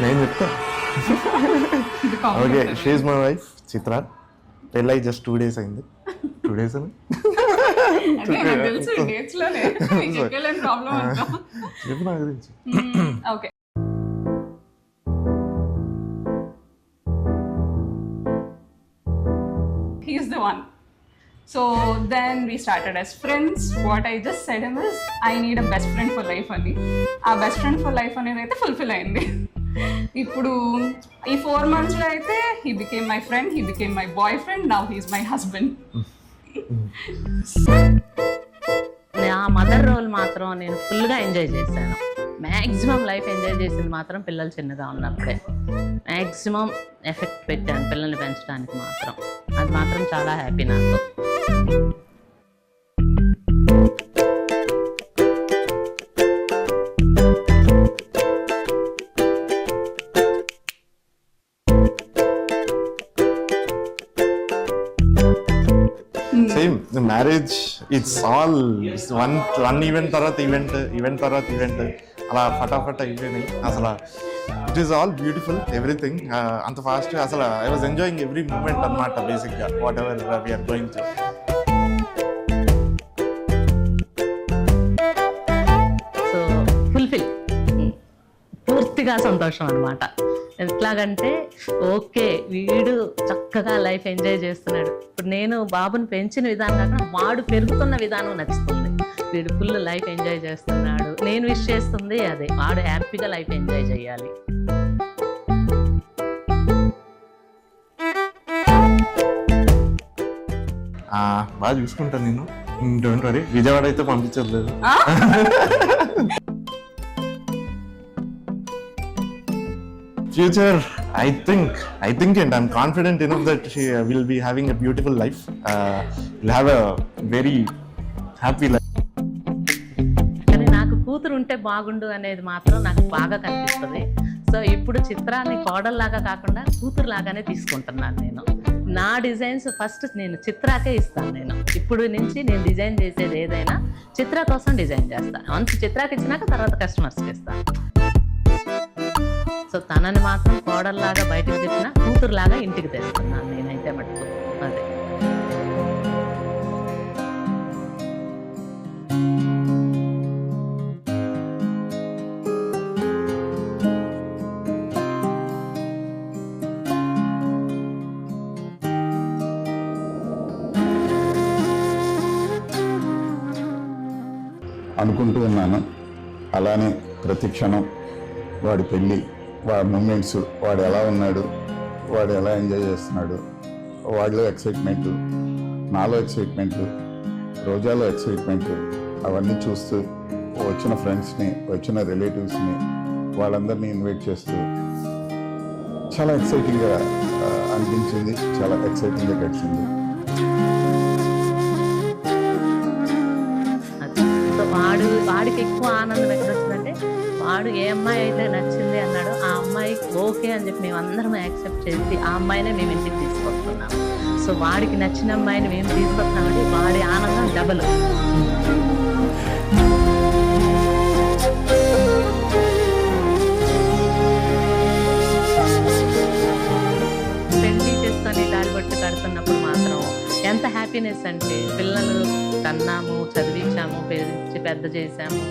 నేను చెప్తా. Okay, she my wife చిత్ర. పెళ్ళై జస్ట్ 2 days అయింది. 2 days అని చెప్పు నా గురించి. Okay, he's the one. So then we started as friends. What I just said him is, I need a best friend for life అని. ఆ బెస్ట్ ఫ్రెండ్ ఫర్ లైఫ్ అనేది అయితే ఫుల్ఫిల్ అయింది. ఇప్పుడు ఈ 4 monthsలో అయితే he became my friend, he became my boyfriend, now he's my husband. ఆ mother role మాత్రం నేను ఫుల్గా ఎంజాయ్ చేశాను. మ్యాక్సిమం లైఫ్ ఎంజాయ్ చేసింది మాత్రం పిల్లలు చిన్నగా ఉన్నప్పుడే. మ్యాక్సిమం ఎఫెక్ట్ పెట్టాను పిల్లల్ని పెంచడానికి మాత్రం. అది మాత్రం చాలా హ్యాపీ నాకు. Same marriage it's all one event తర్వాత ఈవెంట్ తర్వాత ఈవెంట్ అలా ఫటాఫట్ అయిపోయినాయి. అసలు it is all beautiful everything. అంత ఫాస్ట్ అసలు I was enjoying every moment అన్నమాట. బేసిక్గా whatever we are going through. So fulfil, పూర్తిగా సంతోషం అనమాట. ఎట్లాగంటే ఓకే వీడు చక్కగా లైఫ్ ఎంజాయ్ చేస్తున్నాడు. ఇప్పుడు నేను బాబుని పెంచిన విధానం కాకుండా వాడు పెరుగుతున్న విధానం నచ్చుతుంది. వీడు ఫుల్ లైఫ్ ఎంజాయ్ చేస్తున్నాడు. నేను విష్ చేస్తుంది అదే, వాడు హ్యాపీగా లైఫ్ ఎంజాయ్ చేయాలి. బాగా చూసుకుంటాను నేను. డోంట్ వరీ, విజయవాడ అయితే పంపించలేదు. Future, I think and I'm confident enough that she will be having a beautiful life. Will have a very happy life. కానీ నాకు కూతురు ఉంటే బాగుండు అనేది మాత్రం నాకు బాగా కనిపిస్తుంది. సో ఇప్పుడు చిత్రాన్ని కోడల్లాగా కాకుండా కూతురు లాగానే తీసుకుంటున్నాను నేను. నా డిజైన్స్ ఫస్ట్ నేను చిత్రాకే ఇస్తాను. నేను ఇప్పుడు నుంచి నేను డిజైన్ చేసేది ఏదైనా చిత్ర కోసం డిజైన్ చేస్తాను. వన్స్ చిత్రాకి ఇచ్చినాక తర్వాత కస్టమర్స్కి ఇస్తాను. సో తనని మాత్రం కోడల్లాగా బయటకు చెప్పిన కూతురులాగా ఇంటికి తెస్తున్నాను నేనైతే మటుకు. అదే అనుకుంటూ ఉన్నాను. అలానే ప్రతి క్షణం వాడి పెళ్ళి, వాడి మూమెంట్స్, వాడు ఎలా ఉన్నాడు, వాడు ఎలా ఎంజాయ్ చేస్తున్నాడు, వాడిలో ఎక్సైట్మెంటు, నాలో ఎక్సైట్మెంటు, రోజాలో ఎక్సైట్మెంటు, అవన్నీ చూస్తూ వచ్చిన ఫ్రెండ్స్ని, వచ్చిన రిలేటివ్స్ని, వాళ్ళందరినీ ఇన్వైట్ చేస్తూ చాలా ఎక్సైటింగ్గా అనిపించింది. చాలా ఎక్సైటింగ్గా గడిచింది. వాడికి ఎక్కువ ఆనందం ఎక్కడ వచ్చిందంటే, వాడు ఏ అమ్మాయి అయితే నచ్చింది అన్నాడో ఆ అమ్మాయి ఓకే అని చెప్పి మేము అందరం యాక్సెప్ట్ చేసి ఆ అమ్మాయినే మేము ఇంటికి తీసుకొస్తున్నాం. సో వాడికి నచ్చిన అమ్మాయిని మేము తీసుకొస్తున్నామంటే వాడి ఆనందం డబల్. పెళ్లి చేసుకొని తాలిబొట్టు కడుతున్నప్పుడు మాత్రం ఎంత హ్యాపీనెస్ అంటే, పిల్లలు కన్నాము, చదివించాము, పెద్ద చేసాము,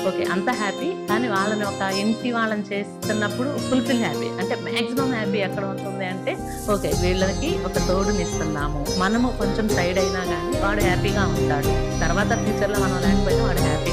ఓకే అంత హ్యాపీ. కానీ వాళ్ళని ఒక ఇంటి వాళ్ళని చేస్తున్నప్పుడు ఫుల్ఫిల్ హ్యాపీ. అంటే మ్యాక్సిమం హ్యాపీ ఎక్కడ ఉంటుంది అంటే, ఓకే వీళ్ళకి ఒక తోడుని ఇస్తున్నాము, మనము కొంచెం సైడ్ అయినా కానీ వాడు హ్యాపీగా ఉంటాడు. తర్వాత ఫ్యూచర్లో మనం లేకపోయినా వాడు హ్యాపీ